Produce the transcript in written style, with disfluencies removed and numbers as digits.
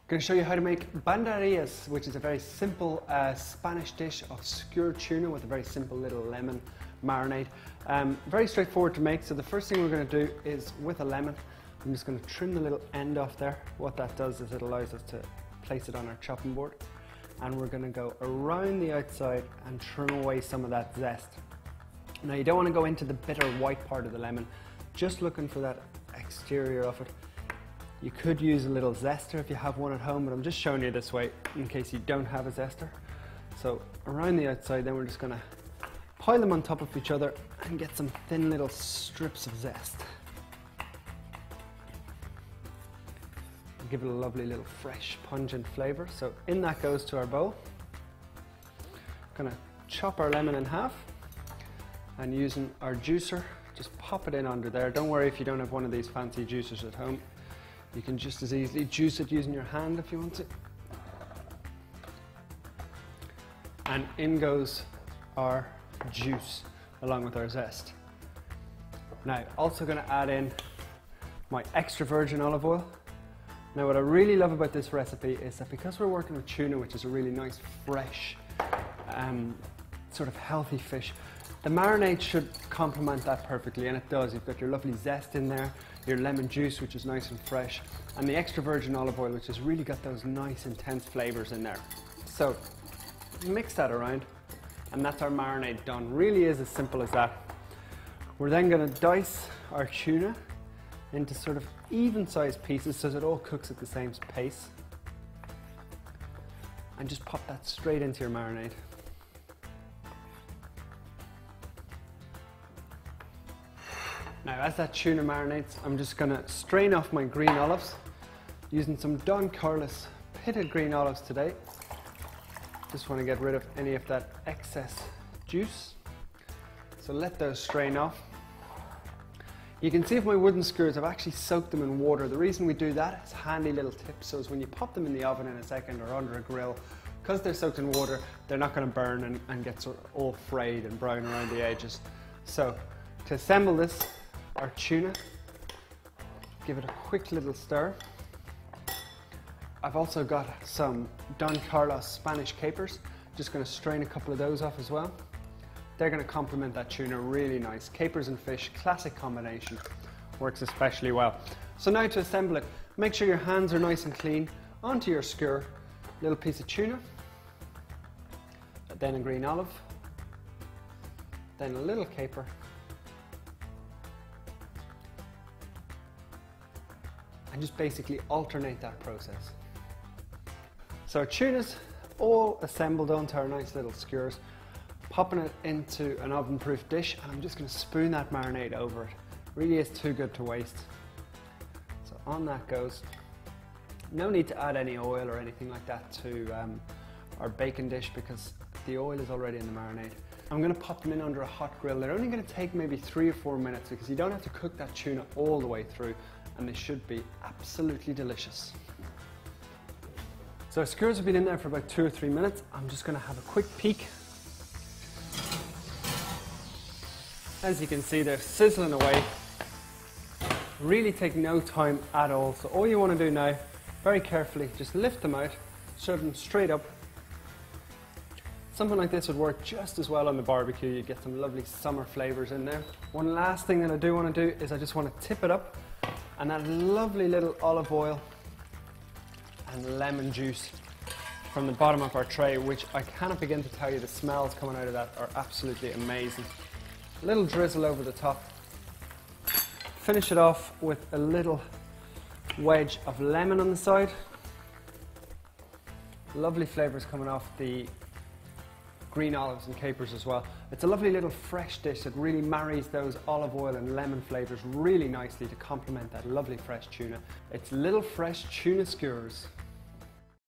going to show you how to make banderillas, which is a very simple Spanish dish of skewered tuna with a very simple little lemon marinade. Very straightforward to make. So the first thing we're going to do is, with a lemon, I'm just going to trim the little end off there. What that does is it allows us to place it on our chopping board, and we're going to go around the outside and trim away some of that zest. Now you don't want to go into the bitter white part of the lemon, just looking for that exterior of it. You could use a little zester if you have one at home, but I'm just showing you this way in case you don't have a zester. So around the outside, then we're just going to pile them on top of each other and get some thin little strips of zest. Give it a lovely little fresh, pungent flavour. So in that goes to our bowl. Gonna chop our lemon in half, and using our juicer, just pop it in under there. Don't worry if you don't have one of these fancy juicers at home. You can just as easily juice it using your hand if you want to. And in goes our juice along with our zest. Now, also going to add in my extra virgin olive oil. Now, what I really love about this recipe is that because we're working with tuna, which is a really nice, fresh, sort of healthy fish, the marinade should complement that perfectly, and it does. You've got your lovely zest in there, your lemon juice, which is nice and fresh, and the extra virgin olive oil, which has really got those nice, intense flavors in there. So, mix that around, and that's our marinade done. Really is as simple as that. We're then going to dice our tuna into sort of even-sized pieces so that it all cooks at the same pace, and just pop that straight into your marinade. Now, as that tuna marinates, I'm just going to strain off my green olives using some Don Carlos pitted green olives today. Just want to get rid of any of that excess juice. So let those strain off. You can see if my wooden skewers, I've actually soaked them in water. The reason we do that is handy little tips. So is when you pop them in the oven in a second or under a grill, because they're soaked in water, they're not going to burn and get sort of all frayed and brown around the edges. So to assemble this, our tuna, give it a quick little stir. I've also got some Don Carlos Spanish capers. Just going to strain a couple of those off as well. They're going to complement that tuna really nice. Capers and fish, classic combination, works especially well. So now to assemble it, make sure your hands are nice and clean. Onto your skewer, little piece of tuna, then a green olive, then a little caper, and just basically alternate that process. So our tuna's all assembled onto our nice little skewers, popping it into an oven-proof dish, and I'm just going to spoon that marinade over it. Really is too good to waste. So on that goes. No need to add any oil or anything like that to our bacon dish because the oil is already in the marinade. I'm going to pop them in under a hot grill. They're only going to take maybe 3 or 4 minutes because you don't have to cook that tuna all the way through, and they should be absolutely delicious. So our skewers have been in there for about 2 or 3 minutes. I'm just going to have a quick peek. As you can see, they're sizzling away. Really take no time at all. So all you want to do now, very carefully, just lift them out, serve them straight up. Something like this would work just as well on the barbecue. You get some lovely summer flavors in there. One last thing that I do want to do is I just want to tip it up, and that lovely little olive oil and lemon juice from the bottom of our tray, which I cannot begin to tell you, the smells coming out of that are absolutely amazing. A little drizzle over the top. Finish it off with a little wedge of lemon on the side. Lovely flavours coming off the green olives and capers as well. It's a lovely little fresh dish that really marries those olive oil and lemon flavours really nicely to complement that lovely fresh tuna. It's little fresh tuna skewers.